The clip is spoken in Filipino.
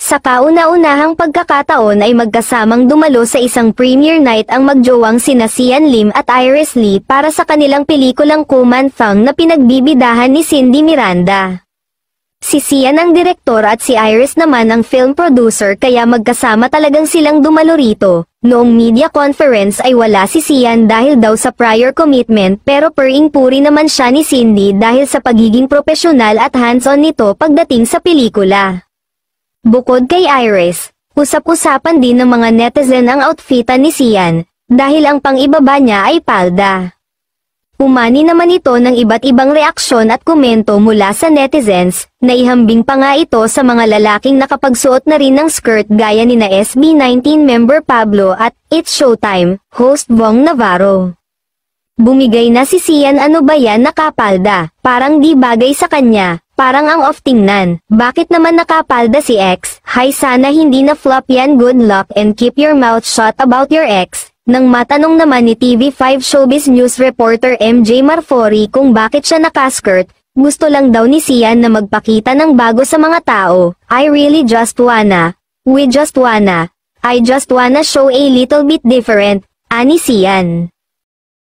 Sa kauna-unahang pagkakataon ay magkasamang dumalo sa isang premiere night ang magjowang sina Sian Lim at Iris Lee para sa kanilang pelikulang Kuman Thang na pinagbibidahan ni Cindy Miranda. Si Sian ang direktor at si Iris naman ang film producer kaya magkasama talagang silang dumalo rito. Noong media conference ay wala si Sian dahil daw sa prior commitment pero pering-puri naman siya ni Cindy dahil sa pagiging profesional at hands-on nito pagdating sa pelikula. Bukod kay Iris, usap-usapan din ng mga netizen ang outfitan ni Sian, dahil ang pang-ibaba niya ay palda. Umani naman ito ng iba't ibang reaksyon at komento mula sa netizens, na ihambing pa nga ito sa mga lalaking nakapagsuot na rin ng skirt gaya ni na SB19 member Pablo at It's Showtime, host Bong Navarro. Bumigay na si Sian, ano ba yan nakapalda, parang di bagay sa kanya. Parang ang off tingnan, bakit naman nakapalda si X? Hay, sana hindi na flop yan, good luck and keep your mouth shut about your ex. Nang matanong naman ni TV5 Showbiz News reporter MJ Marfori kung bakit siya nakaskirt, gusto lang daw ni Sian na magpakita ng bago sa mga tao. I just wanna show a little bit different, ani Sian.